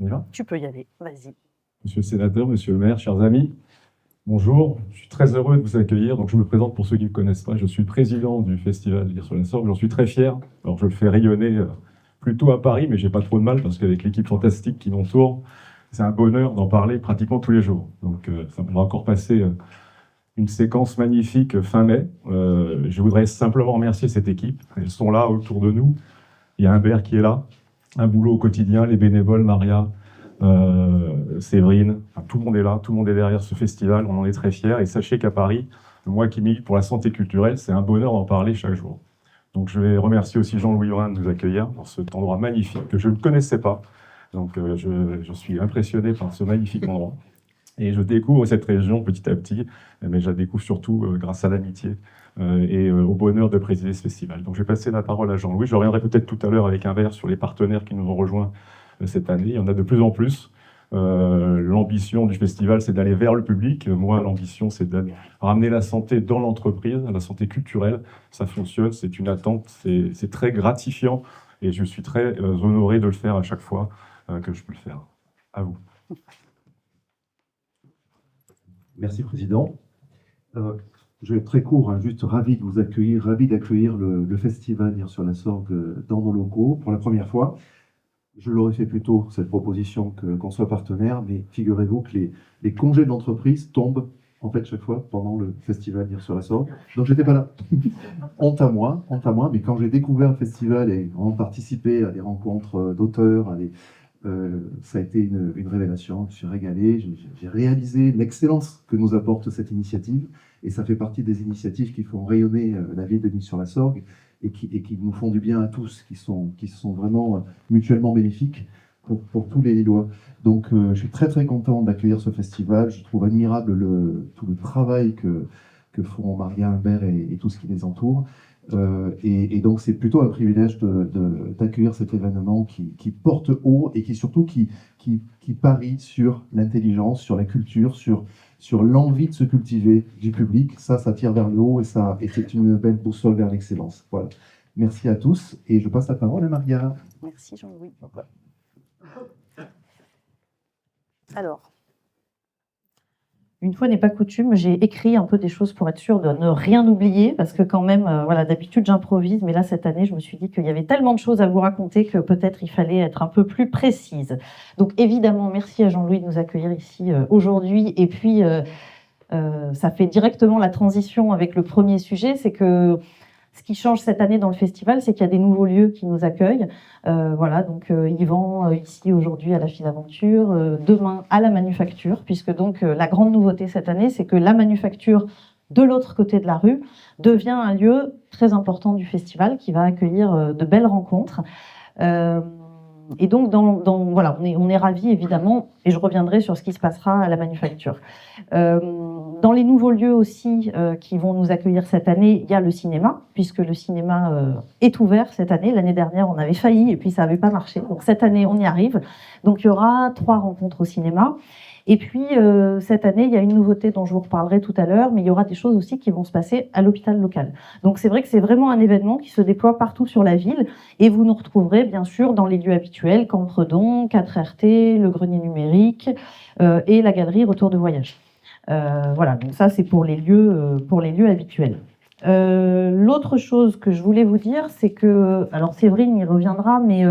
On y va ? Tu peux y aller, vas-y. Monsieur le sénateur, monsieur le maire, chers amis, bonjour. Je suis très heureux de vous accueillir. Donc, je me présente pour ceux qui ne me connaissent pas. Je suis le président du festival Lire sur la Sorgue. J'en suis très fier. Alors, je le fais rayonner plutôt à Paris, mais j'ai pas trop de mal parce qu'avec l'équipe fantastique qui m'entoure, c'est un bonheur d'en parler pratiquement tous les jours. Donc, ça va encore passer une séquence magnifique fin mai. Je voudrais simplement remercier cette équipe. Elles sont là autour de nous. Il y a Humbert qui est là, un boulot au quotidien, les bénévoles, Maria, Séverine, enfin, tout le monde est là, tout le monde est derrière ce festival, on en est très fiers. Et sachez qu'à Paris, moi qui milite pour la santé culturelle, c'est un bonheur d'en parler chaque jour. Donc je vais remercier aussi Jean-Louis Rhin de nous accueillir dans cet endroit magnifique que je ne connaissais pas. Donc je suis impressionné par ce magnifique endroit. Et je découvre cette région petit à petit, mais je la découvre surtout grâce à l'amitié et au bonheur de présider ce festival. Donc je vais passer la parole à Jean-Louis. Je reviendrai peut-être tout à l'heure avec un verre sur les partenaires qui nous ont rejoints cette année. Il y en a de plus en plus. L'ambition du festival, c'est d'aller vers le public. Moi, l'ambition, c'est de ramener la santé dans l'entreprise, la santé culturelle. Ça fonctionne, c'est une attente, c'est très gratifiant. Et je suis très honoré de le faire à chaque fois que je peux le faire. À vous. Merci, Président. Je vais être très court, juste ravi de vous accueillir, ravi d'accueillir le festival Lire sur la Sorgue dans nos locaux pour la première fois. Je l'aurais fait plus tôt, cette proposition, qu'on soit partenaire, mais figurez-vous que les congés d'entreprise tombent en fait chaque fois pendant le festival Lire sur la Sorgue. Donc j'étais pas là. Honte à moi, mais quand j'ai découvert le festival et vraiment participé à des rencontres d'auteurs, ça a été une révélation. Je me suis régalé, j'ai réalisé l'excellence que nous apporte cette initiative, et ça fait partie des initiatives qui font rayonner la ville de Nice-sur-la-Sorgue et qui nous font du bien à tous, qui sont vraiment mutuellement bénéfiques pour tous les Lillois. Donc je suis très très content d'accueillir ce festival. Je trouve admirable tout le travail que font Maria, Humbert et tout ce qui les entoure. Et donc c'est plutôt un privilège d'accueillir cet événement qui porte haut et qui parie sur l'intelligence, sur la culture, sur l'envie de se cultiver du public. Ça tire vers le haut et c'est une belle boussole vers l'excellence. Voilà. Merci à tous et je passe la parole à Maria. Merci Jean-Louis. Alors, une fois n'est pas coutume, j'ai écrit un peu des choses pour être sûre de ne rien oublier, parce que quand même, voilà, d'habitude j'improvise, mais là cette année je me suis dit qu'il y avait tellement de choses à vous raconter que peut-être il fallait être un peu plus précise. Donc évidemment, merci à Jean-Louis de nous accueillir ici aujourd'hui, et puis ça fait directement la transition avec le premier sujet, c'est que ce qui change cette année dans le festival, c'est qu'il y a des nouveaux lieux qui nous accueillent. Voilà, donc Yvan, ici aujourd'hui à la Filaventure, demain à la Manufacture, puisque donc la grande nouveauté cette année, c'est que la Manufacture, de l'autre côté de la rue, devient un lieu très important du festival qui va accueillir de belles rencontres. Et donc, voilà, on est ravis, évidemment, et je reviendrai sur ce qui se passera à la Manufacture. Dans les nouveaux lieux aussi qui vont nous accueillir cette année, il y a le cinéma, puisque le cinéma est ouvert cette année. L'année dernière, on avait failli, et puis ça n'avait pas marché. Donc cette année, on y arrive. Donc il y aura 3 rencontres au cinéma. Et puis, cette année, il y a une nouveauté dont je vous reparlerai tout à l'heure, mais il y aura des choses aussi qui vont se passer à l'hôpital local. Donc, c'est vrai que c'est vraiment un événement qui se déploie partout sur la ville, et vous nous retrouverez, bien sûr, dans les lieux habituels, Campredon, 4RT, le Grenier numérique, et la galerie Retour de voyage. Voilà, donc ça, c'est pour les lieux habituels. L'autre chose que je voulais vous dire, c'est que, alors Séverine y reviendra, mais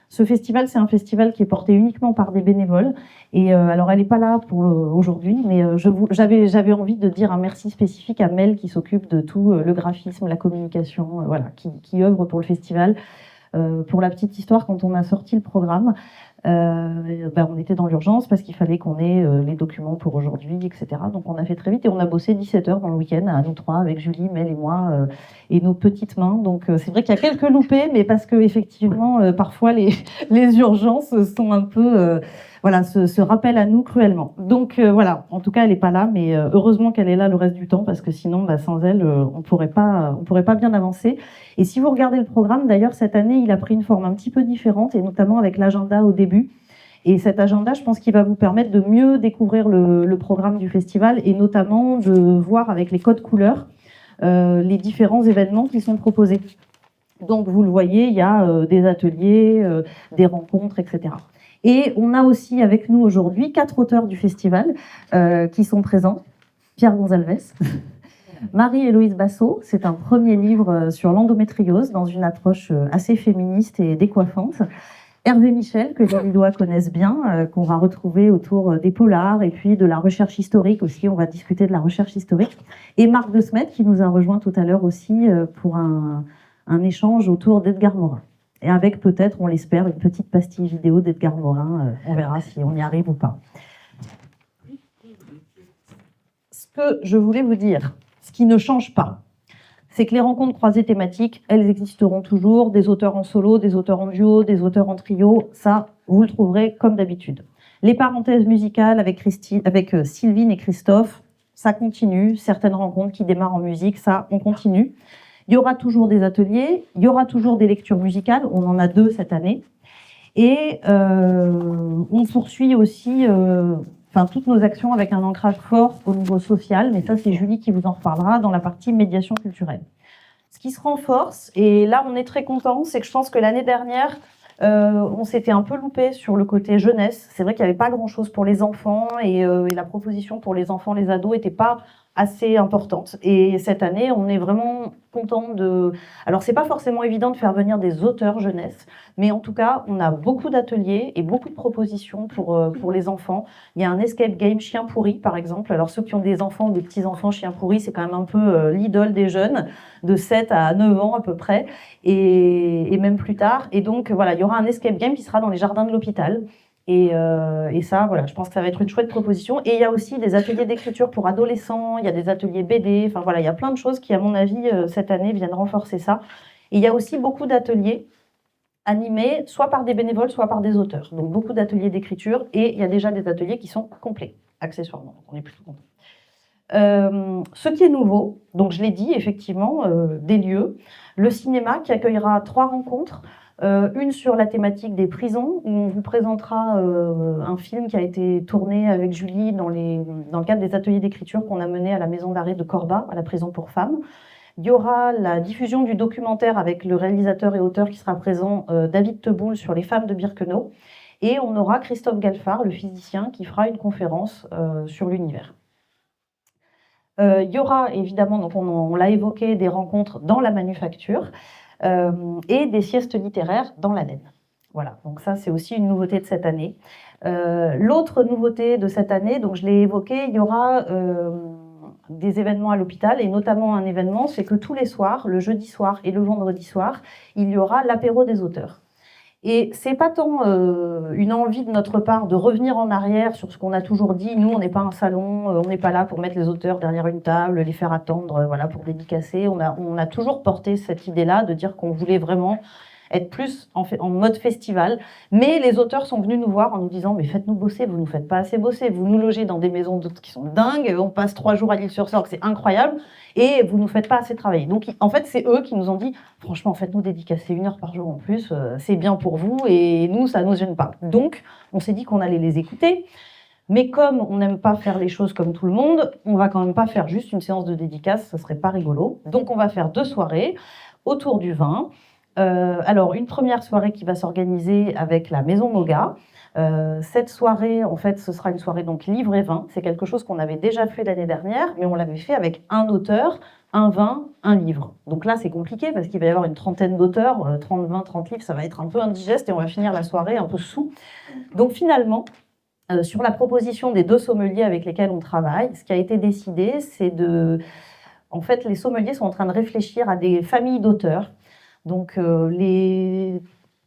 ce festival, c'est un festival qui est porté uniquement par des bénévoles. Et alors, elle n'est pas là pour aujourd'hui, mais j'avais envie de dire un merci spécifique à Mel qui s'occupe de tout le graphisme, la communication, voilà, qui œuvre pour le festival. Pour la petite histoire, quand on a sorti le programme, on était dans l'urgence parce qu'il fallait qu'on ait les documents pour aujourd'hui, etc. Donc on a fait très vite et on a bossé 17 heures dans le week-end à nous 3 avec Julie, Mel et moi et nos petites mains. Donc c'est vrai qu'il y a quelques loupés, mais parce que effectivement parfois les urgences sont un peu se rappellent à nous cruellement. Donc voilà, en tout cas elle n'est pas là, mais heureusement qu'elle est là le reste du temps parce que sinon sans elle on pourrait pas bien avancer. Et si vous regardez le programme, d'ailleurs cette année il a pris une forme un petit peu différente et notamment avec l'agenda au début. Et cet agenda, je pense qu'il va vous permettre de mieux découvrir le programme du festival et notamment de voir avec les codes couleurs les différents événements qui sont proposés. Donc, vous le voyez, il y a des ateliers, des rencontres, etc. Et on a aussi avec nous aujourd'hui 4 auteurs du festival qui sont présents. Pierre Gonzalez, Marie-Héloïse Bassot, c'est un premier livre sur l'endométriose dans une approche assez féministe et décoiffante. Hervé Michel, que les Lillois connaissent bien, qu'on va retrouver autour des polars et puis de la recherche historique aussi, on va discuter de la recherche historique. Et Marc De Smet, qui nous a rejoint tout à l'heure aussi pour un échange autour d'Edgar Morin. Et avec peut-être, on l'espère, une petite pastille vidéo d'Edgar Morin, on verra si on y arrive ou pas. Ce que je voulais vous dire, ce qui ne change pas, c'est que les rencontres croisées thématiques, elles existeront toujours, des auteurs en solo, des auteurs en duo, des auteurs en trio, ça, vous le trouverez comme d'habitude. Les parenthèses musicales avec Sylvine et Christophe, ça continue, certaines rencontres qui démarrent en musique, ça, on continue. Il y aura toujours des ateliers, il y aura toujours des lectures musicales, on en a 2 cette année, et on poursuit aussi toutes nos actions avec un ancrage fort au niveau social, mais ça c'est Julie qui vous en reparlera dans la partie médiation culturelle. Ce qui se renforce, et là on est très content, c'est que je pense que l'année dernière, on s'était un peu loupé sur le côté jeunesse. C'est vrai qu'il n'y avait pas grand-chose pour les enfants, et la proposition pour les enfants, les ados, n'était pas assez importante. Et cette année, on est vraiment content de... Alors, c'est pas forcément évident de faire venir des auteurs jeunesse, mais en tout cas, on a beaucoup d'ateliers et beaucoup de propositions pour les enfants. Il y a un escape game chien pourri, par exemple. Alors, ceux qui ont des enfants ou des petits-enfants, chien pourri, c'est quand même un peu l'idole des jeunes, de 7 à 9 ans à peu près, et même plus tard. Et donc, voilà, il y aura un escape game qui sera dans les jardins de l'hôpital. Et ça, voilà, je pense que ça va être une chouette proposition. Et il y a aussi des ateliers d'écriture pour adolescents, il y a des ateliers BD, enfin voilà, il y a plein de choses qui, à mon avis, cette année, viennent renforcer ça. Et il y a aussi beaucoup d'ateliers animés, soit par des bénévoles, soit par des auteurs. Donc beaucoup d'ateliers d'écriture, et il y a déjà des ateliers qui sont complets, accessoirement. Donc on est plutôt content. Ce qui est nouveau, donc je l'ai dit, effectivement, des lieux. Le cinéma qui accueillera 3 rencontres. Une sur la thématique des prisons, où on vous présentera un film qui a été tourné avec Julie dans le cadre des ateliers d'écriture qu'on a menés à la maison d'arrêt de Corba, à la prison pour femmes. Il y aura la diffusion du documentaire avec le réalisateur et auteur qui sera présent, David Teboul, sur les femmes de Birkenau. Et on aura Christophe Galfard, le physicien, qui fera une conférence sur l'univers. Il y aura évidemment, donc on l'a évoqué, des rencontres dans la manufacture. Et des siestes littéraires dans l'ADEN. Voilà, donc ça c'est aussi une nouveauté de cette année. L'autre nouveauté de cette année, donc je l'ai évoqué, il y aura des événements à l'hôpital, et notamment un événement, c'est que tous les soirs, le jeudi soir et le vendredi soir, il y aura l'apéro des auteurs. Et c'est pas tant une envie de notre part de revenir en arrière sur ce qu'on a toujours dit. Nous, on n'est pas un salon, on n'est pas là pour mettre les auteurs derrière une table, les faire attendre, voilà, pour dédicacer. On a toujours porté cette idée-là de dire qu'on voulait vraiment être plus en mode festival. Mais les auteurs sont venus nous voir en nous disant « Mais faites-nous bosser, vous nous faites pas assez bosser. Vous nous logez dans des maisons qui sont dingues, on passe 3 jours à l'Île-sur-Sorgue, c'est incroyable, et vous nous faites pas assez travailler. » Donc en fait, c'est eux qui nous ont dit « Franchement, faites-nous dédicacer 1 heure par jour en plus, c'est bien pour vous, et nous, ça nous gêne pas. » Donc, on s'est dit qu'on allait les écouter. Mais comme on n'aime pas faire les choses comme tout le monde, on va quand même pas faire juste une séance de dédicace, ce serait pas rigolo. Donc on va faire 2 soirées autour du vin. Alors, une première soirée qui va s'organiser avec la Maison Moga. Cette soirée, en fait, ce sera une soirée donc livre et vin. C'est quelque chose qu'on avait déjà fait l'année dernière, mais on l'avait fait avec un auteur, un vin, un livre. Donc là, c'est compliqué parce qu'il va y avoir une trentaine d'auteurs, 30 vins, 30 livres, ça va être un peu indigeste et on va finir la soirée un peu sous. Donc finalement, sur la proposition des 2 sommeliers avec lesquels on travaille, ce qui a été décidé, c'est de... En fait, les sommeliers sont en train de réfléchir à des familles d'auteurs. Donc les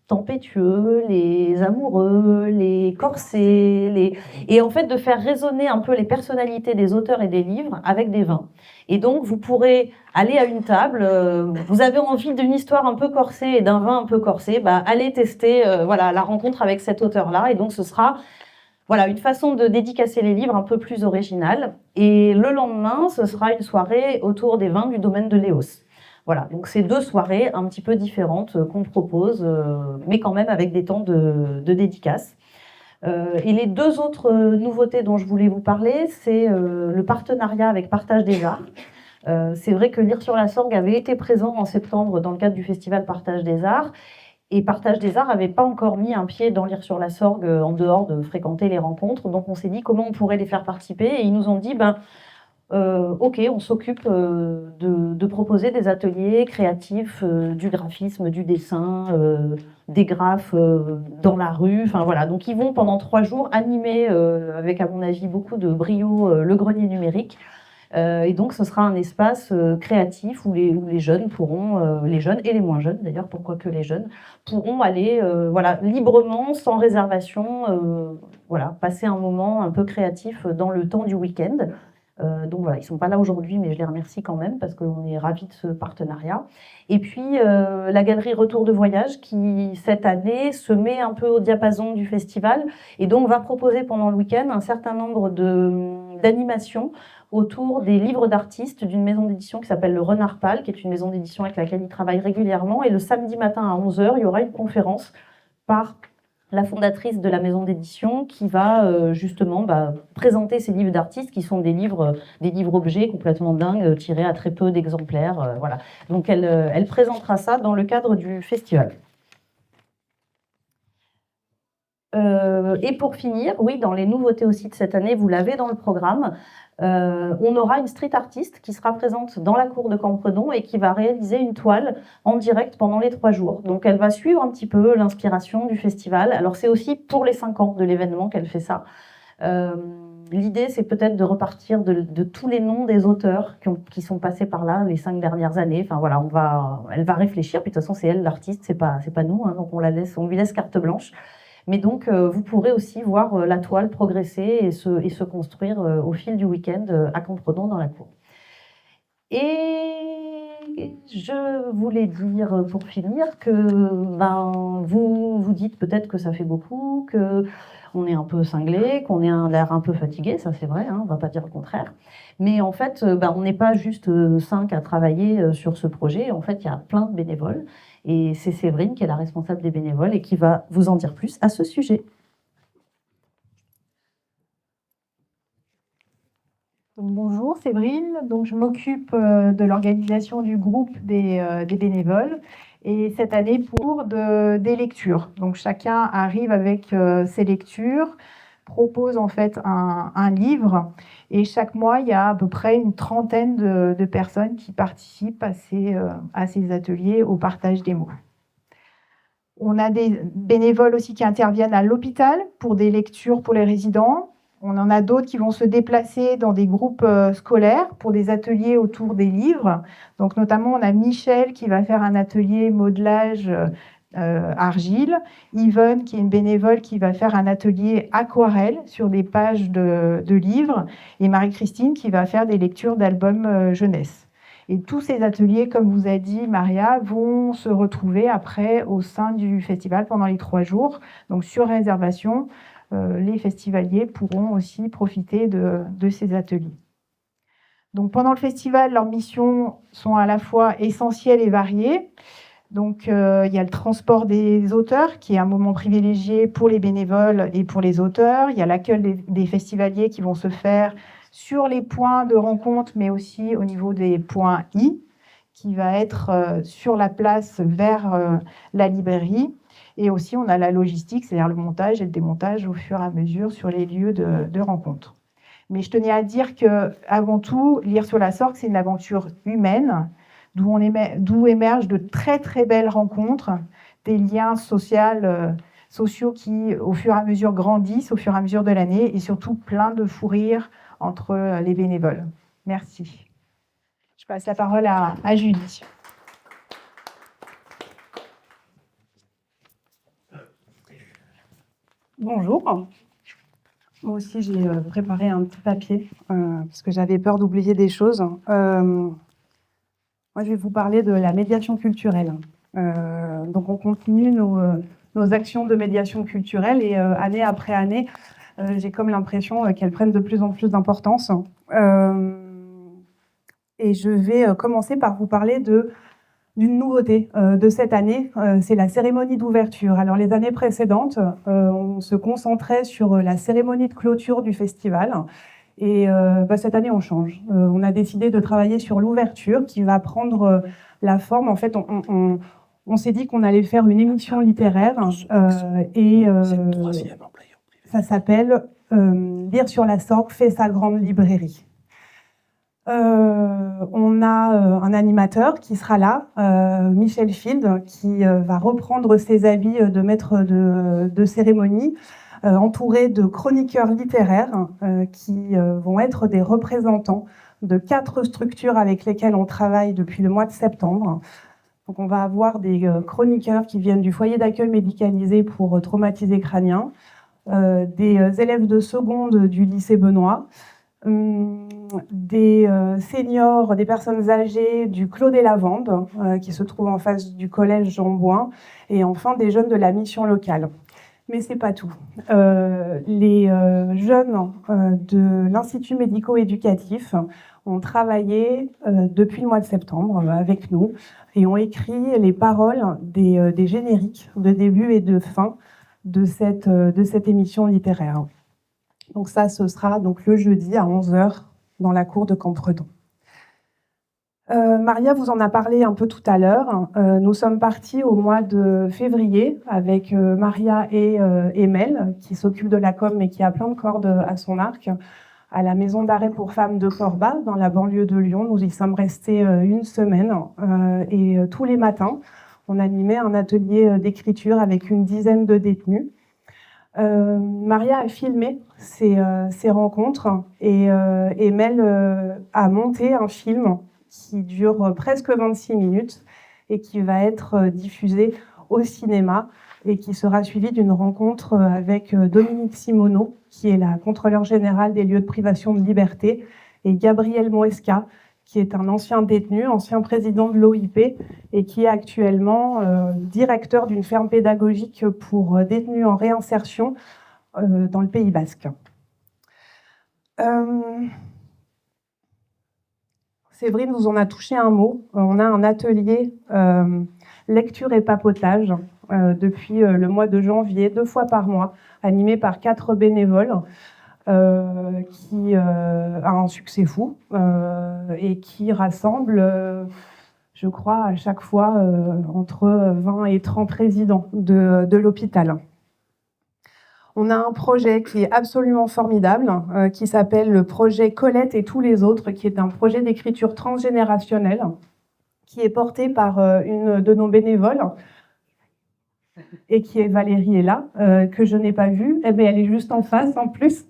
tempétueux, les amoureux, les corsés, et en fait de faire résonner un peu les personnalités des auteurs et des livres avec des vins. Et donc vous pourrez aller à une table, vous avez envie d'une histoire un peu corsée et d'un vin un peu corsé, bah, allez tester voilà, la rencontre avec cet auteur-là, et donc ce sera voilà, une façon de dédicacer les livres un peu plus originale. Et le lendemain, ce sera une soirée autour des vins du domaine de Léos. Voilà, donc c'est 2 soirées un petit peu différentes qu'on propose, mais quand même avec des temps de dédicace. Et les 2 autres nouveautés dont je voulais vous parler, c'est le partenariat avec Partage des Arts. C'est vrai que Lire sur la Sorgue avait été présent en septembre dans le cadre du festival Partage des Arts. Et Partage des Arts n'avait pas encore mis un pied dans Lire sur la Sorgue en dehors de fréquenter les rencontres. Donc on s'est dit comment on pourrait les faire participer. Et ils nous ont dit, ok, on s'occupe de proposer des ateliers créatifs, du graphisme, du dessin, des graphes dans la rue. Enfin voilà, donc ils vont pendant 3 jours animer, avec à mon avis beaucoup de brio, le grenier numérique. Et donc ce sera un espace créatif où les jeunes pourront, les jeunes et les moins jeunes d'ailleurs, pourquoi que les jeunes, pourront aller voilà, librement, sans réservation, voilà, passer un moment un peu créatif dans le temps du week-end. Donc voilà, ils ne sont pas là aujourd'hui, mais je les remercie quand même parce qu'on est ravis de ce partenariat. Et puis la galerie Retour de Voyage qui, cette année, se met un peu au diapason du festival et donc va proposer pendant le week-end un certain nombre d'animations autour des livres d'artistes d'une maison d'édition qui s'appelle le Renard Pâle, qui est une maison d'édition avec laquelle ils travaillent régulièrement. Et le samedi matin à 11h, il y aura une conférence par la fondatrice de la maison d'édition qui va justement présenter ces livres d'artistes qui sont des livres objets complètement dingues, tirés à très peu d'exemplaires. Voilà. Donc elle présentera ça dans le cadre du festival. Et pour finir, oui, dans les nouveautés aussi de cette année, vous l'avez dans le programme, on aura une street artiste qui sera présente dans la cour de Campredon et qui va réaliser une toile en direct pendant les 3 jours. Donc elle va suivre un petit peu l'inspiration du festival. Alors c'est aussi pour les 5 ans de l'événement qu'elle fait ça. L'idée, c'est peut-être de repartir de tous les noms des auteurs qui sont passés par là les 5 dernières années. Enfin voilà, elle va réfléchir. Puis de toute façon, c'est elle l'artiste, c'est pas nous. Hein, donc on lui laisse carte blanche. Mais donc, vous pourrez aussi voir la toile progresser et se construire au fil du week-end à Campredon dans la cour. Et je voulais dire, pour finir, que vous dites peut-être que ça fait beaucoup, qu'on est un peu cinglé, qu'on a l'air un peu fatigué, ça c'est vrai, hein, on ne va pas dire le contraire. Mais en fait, on n'est pas juste 5 à travailler sur ce projet. En fait, il y a plein de bénévoles. Et c'est Séverine qui est la responsable des bénévoles et qui va vous en dire plus à ce sujet. Donc, bonjour, Séverine. Donc, je m'occupe de l'organisation du groupe des bénévoles. Et cette année, pour des lectures. Donc, chacun arrive avec ses lectures, propose en fait un livre. Et chaque mois, il y a à peu près une trentaine de personnes qui participent à ces ateliers au partage des mots. On a des bénévoles aussi qui interviennent à l'hôpital pour des lectures pour les résidents. On en a d'autres qui vont se déplacer dans des groupes scolaires pour des ateliers autour des livres. Donc notamment, on a Michel qui va faire un atelier modelage argile, Yvonne qui est une bénévole qui va faire un atelier aquarelle sur des pages de livres, et Marie-Christine qui va faire des lectures d'albums jeunesse. Et tous ces ateliers, comme vous a dit Maria, vont se retrouver après au sein du festival pendant les 3 jours. Donc sur réservation, les festivaliers pourront aussi profiter de ces ateliers. Donc pendant le festival, leurs missions sont à la fois essentielles et variées. Donc, il y a le transport des auteurs, qui est un moment privilégié pour les bénévoles et pour les auteurs. Il y a l'accueil des festivaliers qui vont se faire sur les points de rencontre, mais aussi au niveau des points I, qui va être sur la place vers la librairie. Et aussi, on a la logistique, c'est-à-dire le montage et le démontage au fur et à mesure sur les lieux de rencontre. Mais je tenais à dire qu'avant tout, Lire sur la Sorgue, c'est une aventure humaine, d'où émergent de très très belles rencontres, des liens sociaux qui au fur et à mesure grandissent au fur et à mesure de l'année, et surtout plein de fous rires entre les bénévoles. Merci. Je passe la parole à Julie. Bonjour. Moi aussi, j'ai préparé un petit papier parce que j'avais peur d'oublier des choses. Moi, je vais vous parler de la médiation culturelle. Donc, on continue nos actions de médiation culturelle et année après année, j'ai comme l'impression qu'elles prennent de plus en plus d'importance. Et je vais commencer par vous parler d'une nouveauté de cette année, c'est la cérémonie d'ouverture. Alors, les années précédentes, on se concentrait sur la cérémonie de clôture du festival. Et cette année, on change. On a décidé de travailler sur l'ouverture qui va prendre la forme. En fait, on s'est dit qu'on allait faire une émission littéraire ça s'appelle Lire sur la Sorgue fait sa grande librairie. On a un animateur qui sera là, Michel Field, qui va reprendre ses habits de maître de cérémonie, entouré de chroniqueurs littéraires qui vont être des représentants de 4 structures avec lesquelles on travaille depuis le mois de septembre. Donc on va avoir des chroniqueurs qui viennent du foyer d'accueil médicalisé pour traumatisés crâniens, des élèves de seconde du lycée Benoît, des seniors, des personnes âgées du Clos des Lavandes, qui se trouve en face du collège Jean Bouin, et enfin des jeunes de la mission locale. Mais c'est pas tout. Les jeunes de l'Institut médico-éducatif ont travaillé depuis le mois de septembre avec nous et ont écrit les paroles des génériques de début et de fin de cette émission littéraire. Donc ça, ce sera donc le jeudi à 11h dans la cour de Campredon. Maria vous en a parlé un peu tout à l'heure. Nous sommes partis au mois de février avec Maria et Mel, qui s'occupe de la com mais qui a plein de cordes à son arc, à la maison d'arrêt pour femmes de Corba, dans la banlieue de Lyon. Nous y sommes restés une semaine et tous les matins, on animait un atelier d'écriture avec une dizaine de détenus. Maria a filmé ces rencontres et Mel a monté un film qui dure presque 26 minutes et qui va être diffusé au cinéma et qui sera suivi d'une rencontre avec Dominique Simoneau, qui est la contrôleure générale des lieux de privation de liberté, et Gabriel Moesca, qui est un ancien détenu, ancien président de l'OIP et qui est actuellement directeur d'une ferme pédagogique pour détenus en réinsertion dans le Pays Basque. Séverine vous en a touché un mot. On a un atelier lecture et papotage depuis le mois de janvier, 2 fois par mois, animé par 4 bénévoles, qui a un succès fou et qui rassemble, je crois, à chaque fois entre 20 et 30 résidents de l'hôpital. On a un projet qui est absolument formidable, qui s'appelle le projet Colette et tous les autres, qui est un projet d'écriture transgénérationnelle, qui est porté par une de nos bénévoles, et qui est Valérie est là, que je n'ai pas vue. Eh bien, elle est juste en face en plus.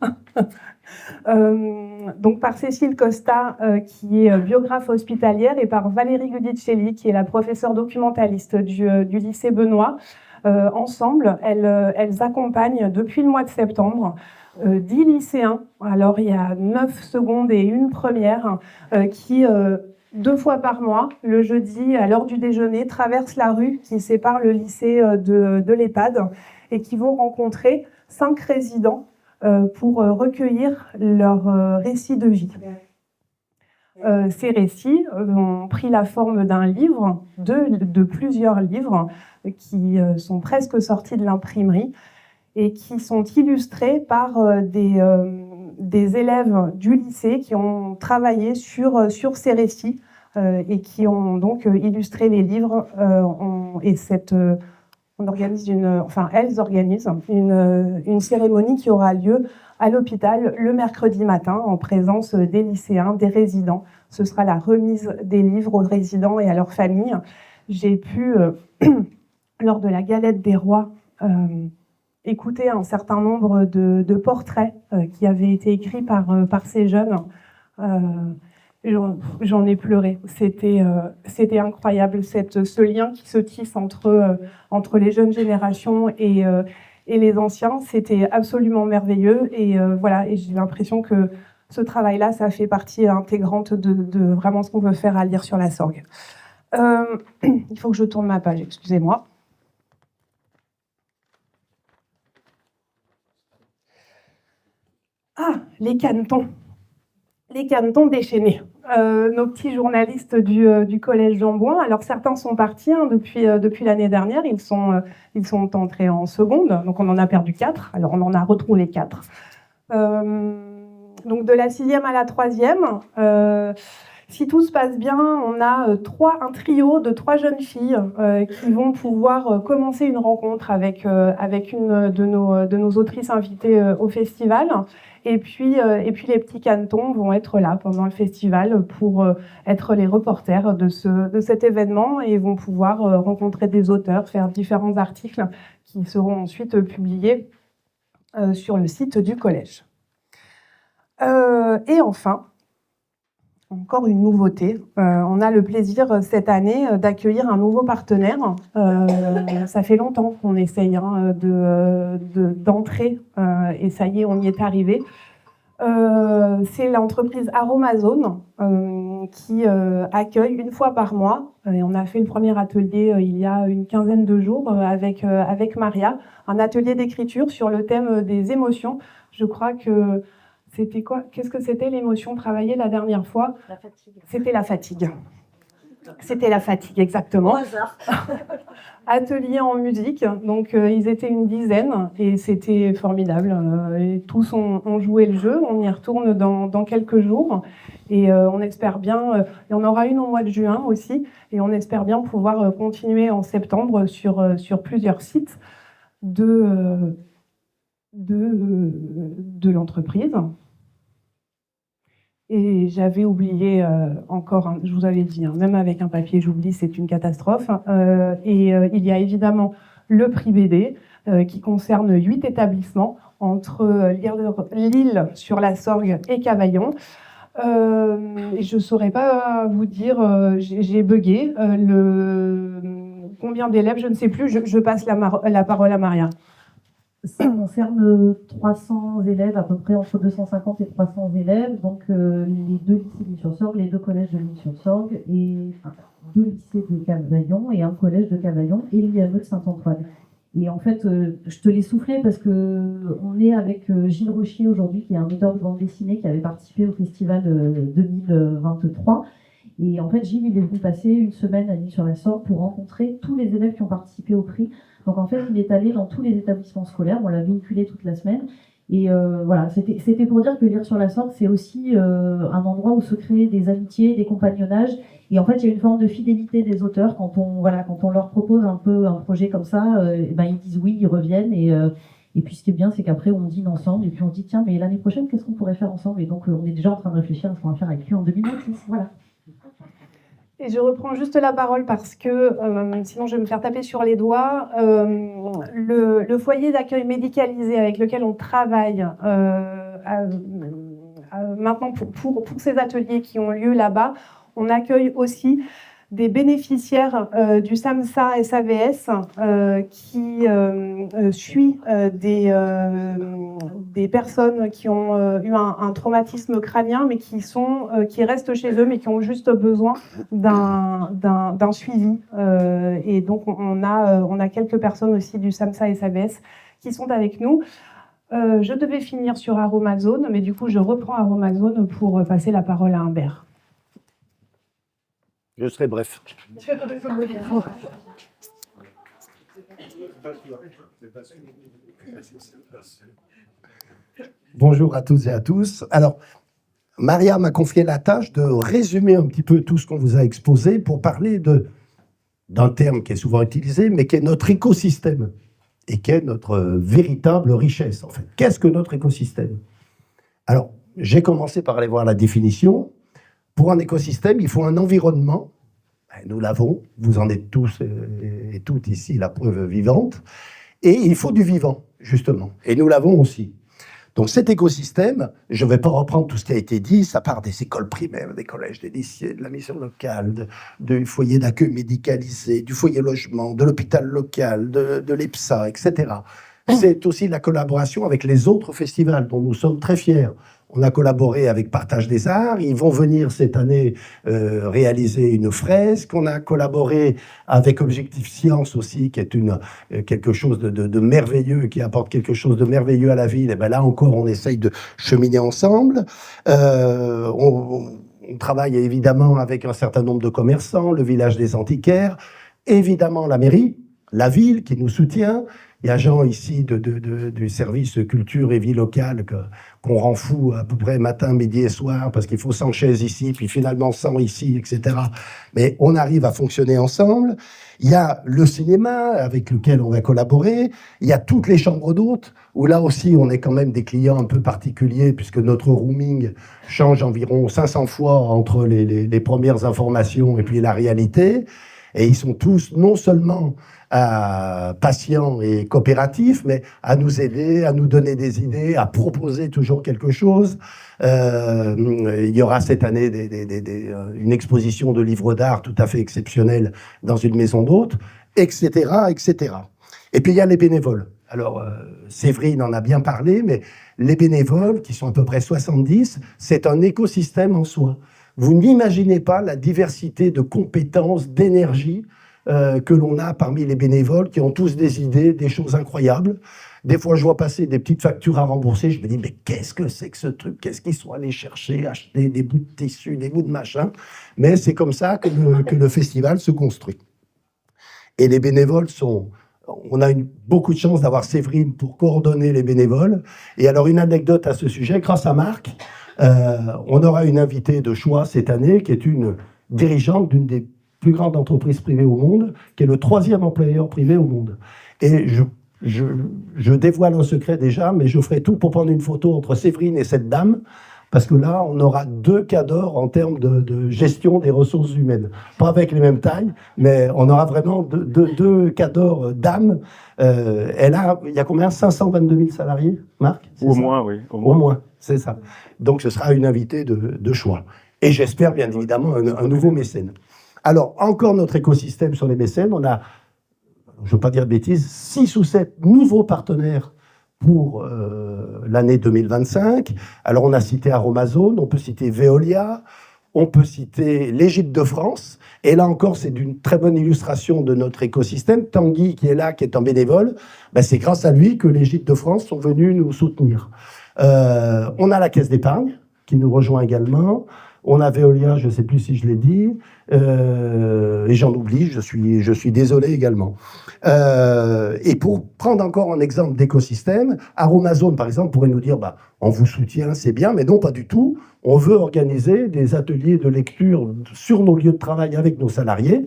Donc par Cécile Costa, qui est biographe hospitalière, et par Valérie Gudicelli, qui est la professeure documentaliste du lycée Benoît. Ensemble, elles accompagnent depuis le mois de septembre 10 lycéens. Alors il y a 9 secondes et une première qui 2 fois par mois, le jeudi à l'heure du déjeuner, traversent la rue qui sépare le lycée de l'EHPAD et qui vont rencontrer 5 résidents pour recueillir leurs récits de vie. Ces récits ont pris la forme d'un livre, de plusieurs livres qui sont presque sortis de l'imprimerie et qui sont illustrés par des élèves du lycée qui ont travaillé sur ces récits et qui ont donc illustré les livres. Elles organisent une cérémonie qui aura lieu à l'hôpital le mercredi matin en présence des lycéens, des résidents. Ce sera la remise des livres aux résidents et à leurs familles. J'ai pu, lors de la Galette des Rois, écouter un certain nombre de portraits qui avaient été écrits par ces jeunes. J'en ai pleuré. C'était incroyable, ce lien qui se tisse entre les jeunes générations et les anciens. C'était absolument merveilleux. Et j'ai l'impression que ce travail-là, ça fait partie intégrante de vraiment ce qu'on veut faire à Lire sur la Sorgue. Il faut que je tourne ma page, excusez-moi. Ah, les canetons. Les canetons déchaînés. Nos petits journalistes du collège Jean Bouin. Alors certains sont partis depuis l'année dernière. Ils sont entrés en seconde, donc on en a perdu 4. Alors on en a retrouvé 4. Donc de la 6e à la 3e, si tout se passe bien, on a un trio de 3 jeunes filles qui vont pouvoir commencer une rencontre avec une de nos autrices invitées au festival. Et puis les petits canetons vont être là pendant le festival pour être les reporters de cet événement et vont pouvoir rencontrer des auteurs, faire différents articles qui seront ensuite publiés sur le site du collège. Et enfin, encore une nouveauté. On a le plaisir cette année d'accueillir un nouveau partenaire. Ça fait longtemps qu'on essaye d'entrer et ça y est, on y est arrivé. C'est l'entreprise Aromazone qui accueille une fois par mois. Et on a fait le premier atelier il y a une quinzaine de jours avec Maria, un atelier d'écriture sur le thème des émotions. Je crois que c'était quoi? Qu'est-ce que c'était l'émotion travaillée la dernière fois? La fatigue. C'était la fatigue. C'était la fatigue, exactement. Au hasard. Atelier en musique, donc ils étaient une dizaine et c'était formidable. Et tous ont joué le jeu, on y retourne dans quelques jours et on espère bien, il y en aura une au mois de juin aussi, et on espère bien pouvoir continuer en septembre sur plusieurs sites de l'entreprise. Et j'avais oublié encore, je vous avais dit, même avec un papier, j'oublie, c'est une catastrophe. Il y a évidemment le prix BD qui concerne 8 établissements entre Lille sur la Sorgue et Cavaillon. Je ne saurais pas vous dire, j'ai bugué. Combien d'élèves, je ne sais plus, je passe la parole à Maria. Ça concerne 300 élèves, à peu près entre 250 et 300 élèves, donc les 2 lycées de L'Isle-sur-Sorgue, les 2 collèges de L'Isle-sur-Sorgue, et 2 lycées de Cavaillon et un collège de Cavaillon et l'IME de Saint-Antoine. Et en fait, je te l'ai soufflé parce qu'on est avec Gilles Rochier aujourd'hui, qui est un auteur de bande dessinée qui avait participé au festival 2023. Et en fait, Gilles, il est venu passer une semaine à L'Isle-sur-la-Sorgue pour rencontrer tous les élèves qui ont participé au prix. Donc en fait, il est allé dans tous les établissements scolaires, on l'a véhiculé toute la semaine. Et voilà, c'était pour dire que L'Isle-sur-la-Sorgue, c'est aussi un endroit où se créent des amitiés, des compagnonnages. Et en fait, il y a une forme de fidélité des auteurs. Quand on leur propose un peu un projet comme ça, ils disent oui, ils reviennent. Et puis ce qui est bien, c'est qu'après, on dîne ensemble. Et puis on se dit, tiens, mais l'année prochaine, qu'est-ce qu'on pourrait faire ensemble? Et donc, on est déjà en train de réfléchir à ce qu'on va faire avec lui en 2026. Voilà. Et je reprends juste la parole parce que sinon je vais me faire taper sur les doigts. Le foyer d'accueil médicalisé avec lequel on travaille maintenant pour ces ateliers qui ont lieu là-bas, on accueille aussi des bénéficiaires du SAMSA SAVS qui suit des personnes qui ont eu un traumatisme crânien, mais qui restent chez eux, mais qui ont juste besoin d'un suivi. Et donc, on a quelques personnes aussi du SAMSA SAVS qui sont avec nous. Je devais finir sur Aromazone, mais du coup, je reprends Aromazone pour passer la parole à Humbert. Je serai bref. Bonjour à toutes et à tous. Alors, Maria m'a confié la tâche de résumer un petit peu tout ce qu'on vous a exposé pour parler d'un terme qui est souvent utilisé, mais qui est notre écosystème et qui est notre véritable richesse, en fait. Qu'est-ce que notre écosystème? Alors, j'ai commencé par aller voir la définition. Pour un écosystème, il faut un environnement. Nous l'avons, vous en êtes tous et toutes ici la preuve vivante. Et il faut du vivant, justement. Et nous l'avons aussi. Donc cet écosystème, je ne vais pas reprendre tout ce qui a été dit, ça part des écoles primaires, des collèges, des lycées, de la mission locale, du foyer d'accueil médicalisé, du foyer logement, de l'hôpital local, de l'EPSA, etc. C'est aussi la collaboration avec les autres festivals dont nous sommes très fiers. On a collaboré avec Partage des Arts. Ils vont venir cette année réaliser une fresque. On a collaboré avec Objectif Science aussi, qui est quelque chose de merveilleux, qui apporte quelque chose de merveilleux à la ville. Et ben là encore, on essaye de cheminer ensemble. On travaille évidemment avec un certain nombre de commerçants, le village des antiquaires, évidemment la mairie, la ville qui nous soutient. Il y a Jean ici du service culture et vie locale qu'on rend fou à peu près matin, midi et soir parce qu'il faut 100 chaises ici, puis finalement 100 ici, etc. Mais on arrive à fonctionner ensemble. Il y a le cinéma avec lequel on va collaborer. Il y a toutes les chambres d'hôtes où là aussi on est quand même des clients un peu particuliers puisque notre rooming change environ 500 fois entre les premières informations et puis la réalité. Et ils sont tous non seulement patients et coopératifs, mais à nous aider, à nous donner des idées, à proposer toujours quelque chose. Il y aura cette année une exposition de livres d'art tout à fait exceptionnelle dans une maison d'hôtes, etc., etc. Et puis il y a les bénévoles. Alors, Séverine en a bien parlé, mais les bénévoles, qui sont à peu près 70, c'est un écosystème en soi. Vous n'imaginez pas la diversité de compétences, d'énergie que l'on a parmi les bénévoles qui ont tous des idées, des choses incroyables. Des fois, je vois passer des petites factures à rembourser. Je me dis, mais qu'est-ce que c'est que ce truc? Qu'est-ce qu'ils sont allés chercher, acheter des bouts de tissu, des bouts de machin? Mais c'est comme ça que le festival se construit. Et les bénévoles sont... On a beaucoup de chance d'avoir Séverine pour coordonner les bénévoles. Et alors, une anecdote à ce sujet, grâce à Marc, on aura une invitée de choix cette année qui est une dirigeante d'une des plus grande entreprise privée au monde, qui est le 3e employeur privé au monde. Et je dévoile un secret déjà, mais je ferai tout pour prendre une photo entre Séverine et cette dame, parce que là, on aura 2 cadors en termes de gestion des ressources humaines. Pas avec les mêmes tailles, mais on aura vraiment deux cadors dames. Il y a combien? 522 000 salariés, Marc? Au moins, oui. Au moins, c'est ça. Donc, ce sera une invitée de choix. Et j'espère, bien évidemment, un nouveau mécène. Alors, encore notre écosystème sur les mécènes, on a, je ne veux pas dire de bêtises, 6 ou 7 nouveaux partenaires pour l'année 2025. Alors, on a cité Aromazone, on peut citer Veolia, on peut citer l'Égypte de France. Et là encore, c'est d'une très bonne illustration de notre écosystème. Tanguy, qui est là, qui est un bénévole, ben, c'est grâce à lui que l'Égypte de France sont venus nous soutenir. On a la Caisse d'épargne, qui nous rejoint également. On a Veolia, je ne sais plus si je l'ai dit, et j'en oublie, je suis désolé également. Et pour prendre encore un exemple d'écosystème, Aromazone, par exemple, pourrait nous dire bah, on vous soutient, c'est bien, mais non, pas du tout. On veut organiser des ateliers de lecture sur nos lieux de travail avec nos salariés,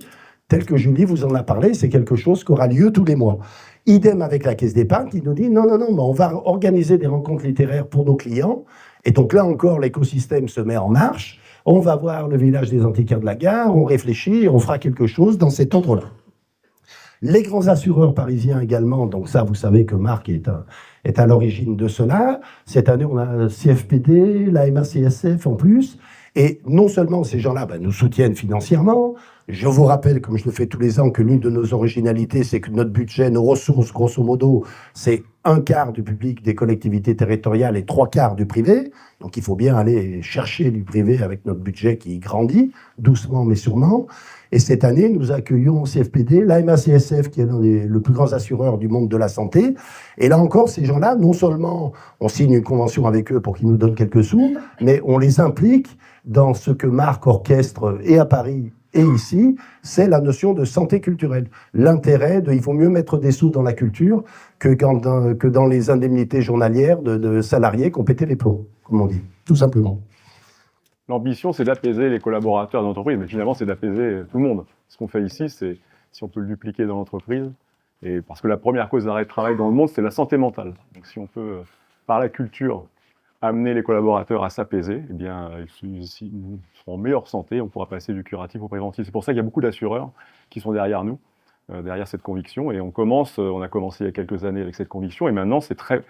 tel que Julie vous en a parlé, c'est quelque chose qui aura lieu tous les mois. Idem avec la Caisse d'épargne qui nous dit non, mais on va organiser des rencontres littéraires pour nos clients. Et donc là encore, l'écosystème se met en marche. On va voir le village des antiquaires de la gare, on réfléchit, on fera quelque chose dans cet ordre-là. Les grands assureurs parisiens également, donc ça, vous savez que Marc est à l'origine de cela. Cette année, on a CFPD, la MACSF en plus. Et non seulement ces gens-là nous soutiennent financièrement, je vous rappelle, comme je le fais tous les ans, que l'une de nos originalités, c'est que notre budget, nos ressources, grosso modo, c'est 1/4 du public des collectivités territoriales et 3/4 du privé. Donc il faut bien aller chercher du privé avec notre budget qui grandit, doucement mais sûrement. Et cette année, nous accueillons CFPD, la MACSF, qui est l'un des plus grands assureurs du monde de la santé. Et là encore, ces gens-là, non seulement on signe une convention avec eux pour qu'ils nous donnent quelques sous, mais on les implique dans ce que Marc orchestre et à Paris et ici, c'est la notion de santé culturelle. L'intérêt il faut mieux mettre des sous dans la culture que dans les indemnités journalières de salariés qui ont pété les plombs, comme on dit, tout simplement. L'ambition, c'est d'apaiser les collaborateurs d'entreprise, mais finalement, c'est d'apaiser tout le monde. Ce qu'on fait ici, c'est si on peut le dupliquer dans l'entreprise, et parce que la première cause d'arrêt de travail dans le monde, c'est la santé mentale. Donc si on peut, par la culture, amener les collaborateurs à s'apaiser, eh bien, ils seront en meilleure santé, on pourra passer du curatif au préventif. C'est pour ça qu'il y a beaucoup d'assureurs qui sont derrière nous, derrière cette conviction, et on a commencé il y a quelques années avec cette conviction, et maintenant c'est très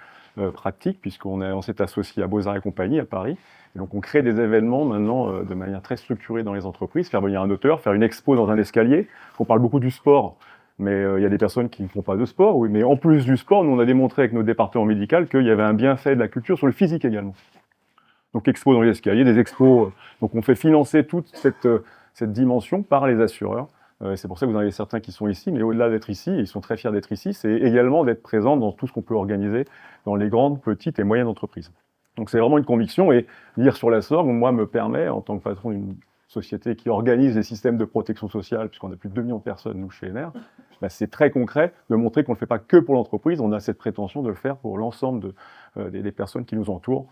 pratique, puisqu'on s'est associé à Beaux-Arts et Compagnie à Paris, et donc on crée des événements maintenant de manière très structurée dans les entreprises, faire venir un auteur, faire une expo dans un escalier. On parle beaucoup du sport, mais il y a des personnes qui ne font pas de sport, oui, mais en plus du sport, nous on a démontré avec nos départements médicaux qu'il y avait un bienfait de la culture sur le physique également. Donc expo dans les escaliers, des expos, donc on fait financer toute cette dimension par les assureurs. C'est pour ça que vous en avez certains qui sont ici, mais au-delà d'être ici, et ils sont très fiers d'être ici, c'est également d'être présents dans tout ce qu'on peut organiser dans les grandes, petites et moyennes entreprises. Donc c'est vraiment une conviction, et lire sur la sorgue, moi, me permet, en tant que patron d'une société qui organise des systèmes de protection sociale, puisqu'on a plus de 2 millions de personnes, nous, chez NR, bah, c'est très concret de montrer qu'on ne le fait pas que pour l'entreprise, on a cette prétention de le faire pour l'ensemble des personnes qui nous entourent.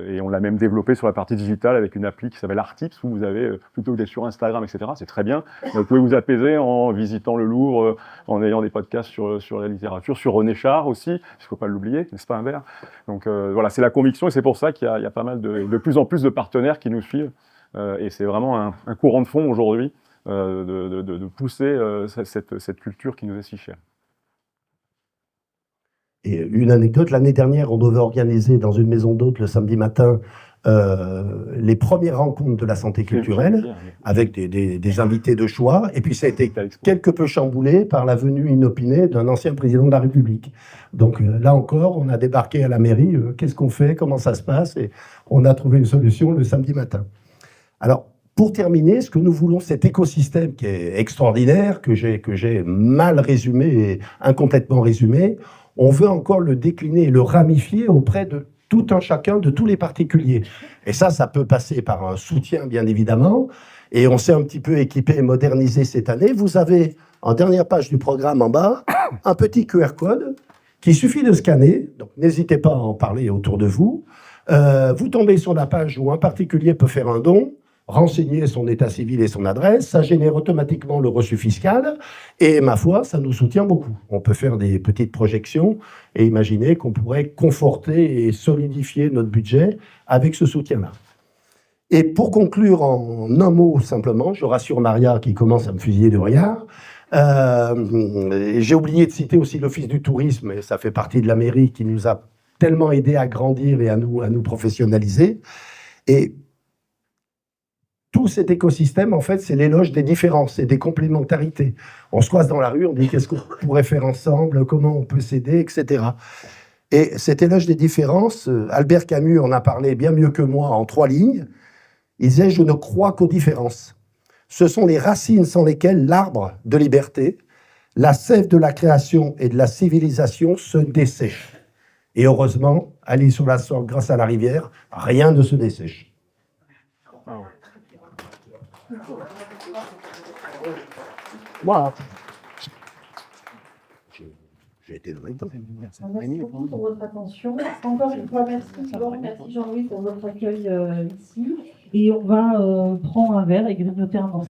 Et on l'a même développé sur la partie digitale avec une appli qui s'appelle Artips, où vous avez, plutôt que d'être sur Instagram, etc., c'est très bien, vous pouvez vous apaiser en visitant le Louvre, en ayant des podcasts sur la littérature, sur René Char aussi, il ne faut pas l'oublier, n'est-ce pas Humbert? Donc voilà, c'est la conviction, et c'est pour ça qu'il y a pas mal de plus en plus de partenaires qui nous suivent, et c'est vraiment un courant de fond aujourd'hui de pousser cette culture qui nous est si chère. Et une anecdote, l'année dernière, on devait organiser dans une maison d'hôtes le samedi matin les premières rencontres de la santé culturelle avec des invités de choix. Et puis ça a été quelque peu chamboulé par la venue inopinée d'un ancien président de la République. Donc là encore, on a débarqué à la mairie, qu'est-ce qu'on fait, comment ça se passe? Et on a trouvé une solution le samedi matin. Alors, pour terminer, ce que nous voulons, cet écosystème qui est extraordinaire, que j'ai mal résumé et incomplètement résumé, on veut encore le décliner et le ramifier auprès de tout un chacun, de tous les particuliers. Et ça peut passer par un soutien, bien évidemment. Et on s'est un petit peu équipé et modernisé cette année. Vous avez, en dernière page du programme en bas, un petit QR code qu'il suffit de scanner. Donc, n'hésitez pas à en parler autour de vous. Vous tombez sur la page où un particulier peut faire un don, renseigner son état civil et son adresse, ça génère automatiquement le reçu fiscal, et ma foi, ça nous soutient beaucoup. On peut faire des petites projections et imaginer qu'on pourrait conforter et solidifier notre budget avec ce soutien-là. Et pour conclure en un mot simplement, je rassure Maria qui commence à me fusiller de regard, j'ai oublié de citer aussi l'Office du tourisme, et ça fait partie de la mairie qui nous a tellement aidé à grandir et à nous professionnaliser. Et tout cet écosystème, en fait, c'est l'éloge des différences et des complémentarités. On se croise dans la rue, on dit qu'est-ce qu'on pourrait faire ensemble, comment on peut s'aider, etc. Et cet éloge des différences, Albert Camus en a parlé bien mieux que moi en 3 lignes. Il disait « Je ne crois qu'aux différences. Ce sont les racines sans lesquelles l'arbre de liberté, la sève de la création et de la civilisation se dessèche. Et heureusement, allez sur la Sorgue grâce à la rivière, rien ne se dessèche. » Wow. J'ai été dans les temps. Merci beaucoup pour votre attention. Encore une fois, merci Yvon, merci Jean-Louis pour votre accueil ici. Et on va prendre un verre et grignoter un morceau.